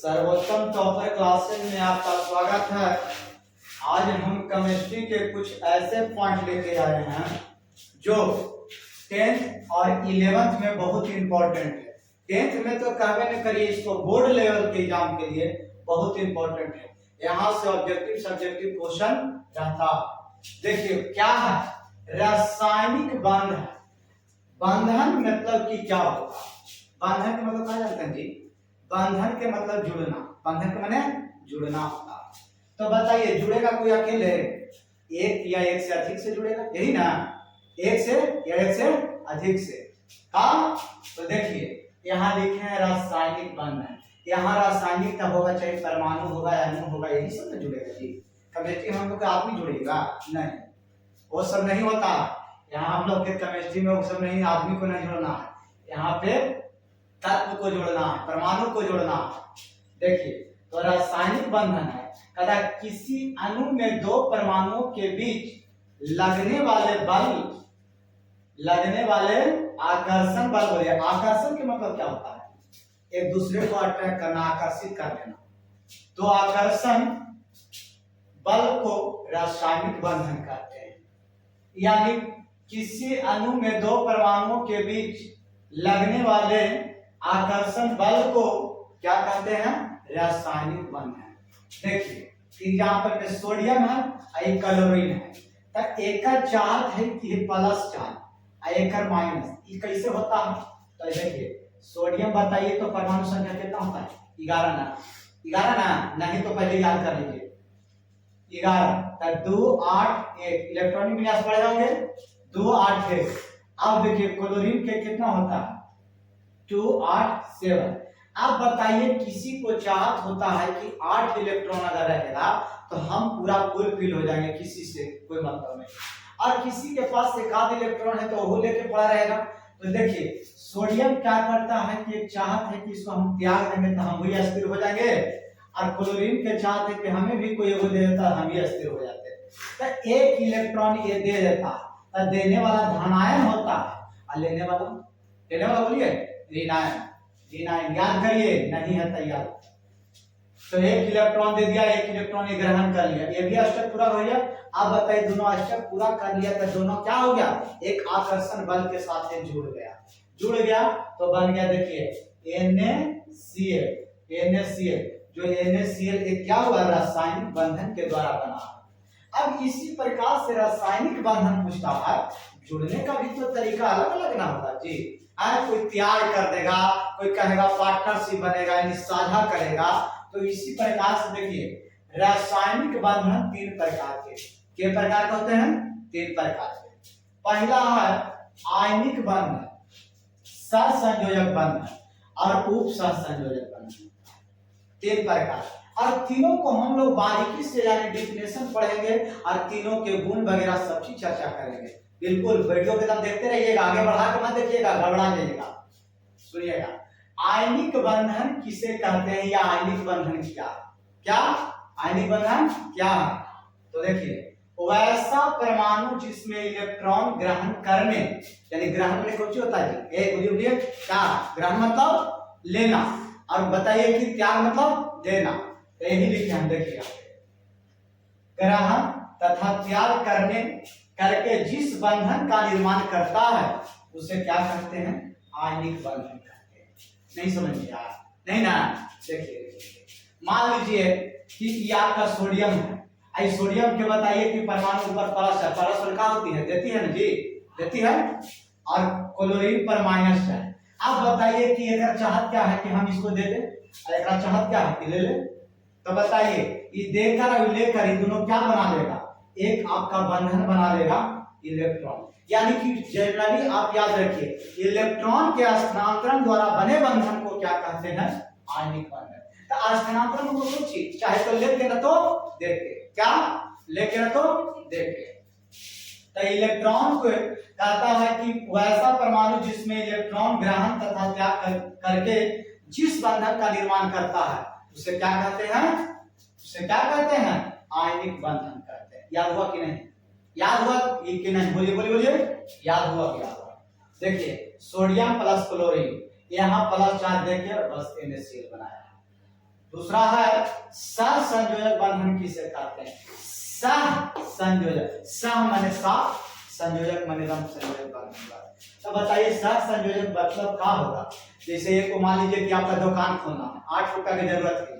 सर्वोत्तम topper classes में आपका स्वागत है। आज हम केमिस्ट्री के कुछ ऐसे पॉइंट लेके आए हैं जो 10th और 11th में बहुत इंपॉर्टेंट है। 10th में तो कहवे न करिए, इसको बोर्ड लेवल के एग्जाम के लिए बहुत इंपॉर्टेंट है। यहाँ से ऑब्जेक्टिव सब्जेक्टिव क्वेश्चन रहता। देखिए क्या है, रासायनिक बंधन। बंधन मतलब कि क्या होगा? बंधन का मतलब क्या जानते हैं जी? बंधन के मतलब जुड़ना। बंधन के माने जुड़ना होता। तो बताइए, जुड़ेगा कोई अकेले? एक या एक से अधिक से जुड़ेगा, यही ना? एक से या एक से अधिक से। हाँ, तो देखिए यहाँ लिखे हैं रासायनिक बंधन। यहाँ रासायनिक का होगा, चाहे परमाणु होगा या अणु होगा, यही सब में जुड़ेगा जी। केमिस्ट्री में हम लोग का आदमी जुड़ेगा नहीं, वो सब नहीं होता। यहाँ हम लोग के केमिस्ट्री में वो सब नहीं, आदमी को नहीं जोड़ना है। यहाँ पे तत्व को जोड़ना है, परमाणु को जोड़ना है। देखिए तो रासायनिक बंधन है, कहता किसी अणु में दो परमाणुओं के बीच लगने वाले आकर्षण बल बोलिए। आकर्षण के मतलब क्या होता है? एक दूसरे को अट्रैक्ट करना, आकर्षित कर लेना। तो आकर्षण बल को रासायनिक बंधन कहते हैं। यानी किसी अणु में दो परमाणुओं के बीच लगने वाले आकर्षण बल को क्या कहते हैं? रासायनिक बंधन। देखिए एग्जाम्पल में सोडियम है और एक क्लोरीन है, तो एक का चार्ज है कि प्लस चार्ज और एक का माइनस। ये कैसे होता है? तो देखिए सोडियम बताइए तो परमाणु संख्या कितना होता है? 11 ना? 11 ना? नहीं तो पहले याद कर लीजिए 11, तो 2 8 1 इलेक्ट्रॉनिक विन्यास पढ़ जाओगे 2 8 1। अब देखिए क्लोरीन के कितना होता है? 2 8 7। अब बताइए किसी को चाहत होता है कि 8 इलेक्ट्रॉन अगर रहेगा तो हम पूरा फुल फिल हो जाएंगे, किसी से कोई मतलब नहीं। और किसी के पास एक आध इलेक्ट्रॉन है तो वो लेके पड़ा रहेगा। तो देखिए सोडियम क्या करता है कि एक चाहत है कि इसको हम त्याग देंगे तो हम भी अस्थिर हो जाएंगे, और क्लोरीन के चाहत है कि हमें भी कोई एगो दे देता हम भी अस्थिर हो जाते। तो एक इलेक्ट्रॉन ये दे देता, तो देने वाला धनायन होता है और लेने वाला बोलिए ऋणायन। ऋणायन याद करिए, नहीं है तैयार। तो एक इलेक्ट्रॉन दे दिया, एक इलेक्ट्रॉन ये ग्रहण कर लिया, ये भी अष्टक पूरा हो गया। अब बताइए दोनों अष्टक पूरा कर लिया तो दोनों क्या हो गया? एक आकर्षण बल के साथ जुड़ गया तो बन गया देखिए NaCl। जो NaCl एक क्या हुआ? रासायनिक बंधन के द्वारा बना। अब इसी प्रकार से रासायनिक बंधन पूछता है, जुड़ने का भी तो तरीका अलग अलग ना होगा जी। कोई त्याग कर देगा, कोई कहेगा पार्टनरशिप बनेगा, यानी साझा करेगा। तो इसी प्रकार से देखिए रासायनिक बंधन 3 प्रकार के प्रकार के होते हैं? 3 प्रकार के। पहला है आयनिक बंधन, सहसंयोजक बंधन और उप सहसंयोजक बंधन। 3 प्रकार, और तीनों को हम लोग बारीकी से यानी डेफिनेशन पढ़ेंगे और तीनों के गुण वगैरह सब चीज चर्चा करेंगे। बिल्कुल वीडियो के दम देखते रहिएगा, आगे बढ़ा के मत देखिएगा, गड़बड़ा जाइएगा। सुनिएगा, आयनिक बंधन किसे कहते हैं या आयनिक बंधन क्या आयनिक बंधन क्या है? तो देखिए वैसा परमाणु जिसमें इलेक्ट्रॉन ग्रहण करने, यानी ग्रहण में कुछ होता है जी, बोलिए क्या? ग्रहण मतलब लेना, और बताइए कि त्याग मतलब देना। तो यही लिखे हम, देखिएगा ग्रहण तथा त्याग करके जिस बंधन का निर्माण करता है उसे क्या कहते हैं? आयनिक बंधन कहते हैं। नहीं समझिए यार? नहीं ना? देखिए मान लीजिए कि ये आपका सोडियम है, आई सोडियम के बताइए कि परमाणु ऊपर प्लस है, प्लस और क्या होती है? देती है ना जी, देती है। और क्लोरीन पर माइनस है। अब बताइए कि अगर चाहत क्या है कि हम इसको दे दें, और एक चाहत क्या है कि ले ले। तो बताइए ये देकर और लेकर ये दोनों क्या बना लेगा? एक आपका बंधन बना लेगा इलेक्ट्रॉन। यानी कि जनरली आप याद रखिए इलेक्ट्रॉन के स्थानांतरण द्वारा बने बंधन को क्या कहते हैं? आयनिक बंधन। तो स्थानांतरण को सोचिए, चाहे तो लेके न तो देके, क्या लेके न तो देके। तो इलेक्ट्रॉन को कहता है कि वैसा परमाणु जिसमें इलेक्ट्रॉन ग्रहण तथा त्याग करके जिस बंधन का निर्माण करता है उसे क्या कहते हैं? आयनिक बंधन कहते हैं। याद हुआ कि नहीं? याद हुआ कि नहीं? बोलिए याद हुआ क्या? देखिए सोडियम प्लस क्लोरीन, यहाँ प्लस चार्ज देके बस NaCl बनाया है। दूसरा है सहसंयोजक बंधन किसे कहते हैं? सहसंयोजक, सह माने साथ, संयोजक माने रम संयोजक बंधन। तो बताइए सहसंयोजक मतलब क्या होगा? जैसे एक को मान लीजिए कि आपका दुकान खोलना है, 8 रुपया की जरूरत है,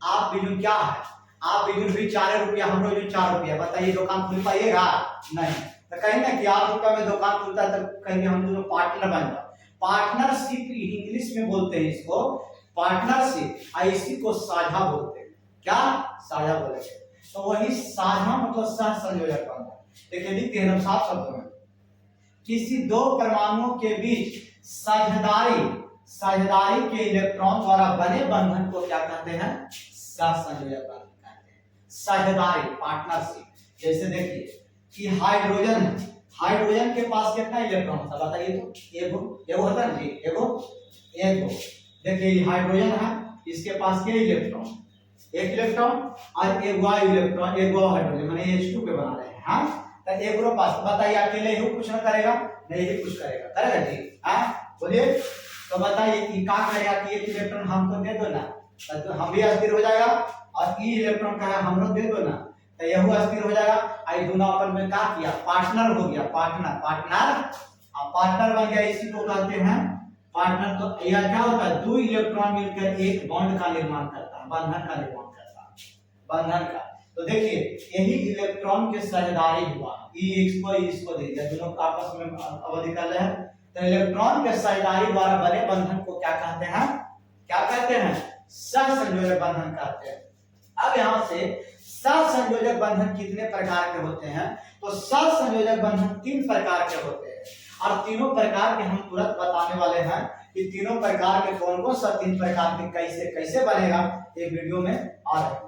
आप बिजुन क्या है, आप बिजुन भी 4 रुपया, हम लोग जो 4 रुपया, बताइए दुकान खुल पाइएगा? नहीं। तो कहीं ना कि 8 रुपया में दुकान खुलता है, तो कहेंगे हम दोनों पार्टनर बन जाओ। पार्टनरशिप इंग्लिश में बोलते हैं इसको पार्टनरशिप, और इसी को साझा बोलते हैं। क्या? साझा बोलेंगे। तो वही साझा मतलब सहसंयोजक बंधन। देखिए लिखते हैं हम साफ शब्दों में, किसी दो परमाणुओं के बीच साझेदारी के इलेक्ट्रॉन द्वारा बने बंधन को क्या कहते हैं? सहसंयोजक बंधन कहते हैं। साझेदारी, पार्टनरशिप। जैसे देखिए कि हाइड्रोजन है, हाइड्रोजन के पास कितना इलेक्ट्रॉन होता है बताइए? तो एगो होता है जी, एगो। देखिए हाइड्रोजन है, इसके पास के इलेक्ट्रॉन, एक इलेक्ट्रॉन और एगो इलेक्ट्रॉन, एगो हाइड्रोजन माने H2 पे बना रहे हैं। हाँ, तो एगो पास बताइए अकेले ही कुछ ना करेगा? नहीं ही कुछ करेगा जी। हाँ बोलिए। तो बताइए कि क्या करेगा कि एक इलेक्ट्रॉन हमको दे दो ना, तो हम भी अस्थिर हो जाएगा, और ई इलेक्ट्रॉन का है हम लोग दे दो ना, तो यह अस्थिर हो जाएगा। आई दोनों अपन में क्या किया? पार्टनर हो गया, पार्टनर बन गया, इसी को कहते हैं पार्टनर। तो यह क्या होता है? दो इलेक्ट्रॉन मिलकर एक बॉन्ड का निर्माण करता है, बंधन का निर्माण करता है, बंधन का। तो देखिए यही इलेक्ट्रॉन के साझेदारी हुआ, इसको दे दिया, दोनों आपस में अवधि कर रहे हैं। तो इलेक्ट्रॉन के साझेदारी द्वारा बने बंधन को क्या कहते हैं? क्या कहते हैं? सहसंयोजक बंधन कहते हैं। अब यहाँ से सहसंयोजक बंधन कितने प्रकार के होते हैं? तो सहसंयोजक बंधन 3 प्रकार के होते हैं, और तीनों प्रकार के हम तुरंत बताने वाले हैं कि तीनों प्रकार के कौन कौन सा 3 प्रकार के कैसे कैसे बनेगा, एक वीडियो में आ रहे हैं।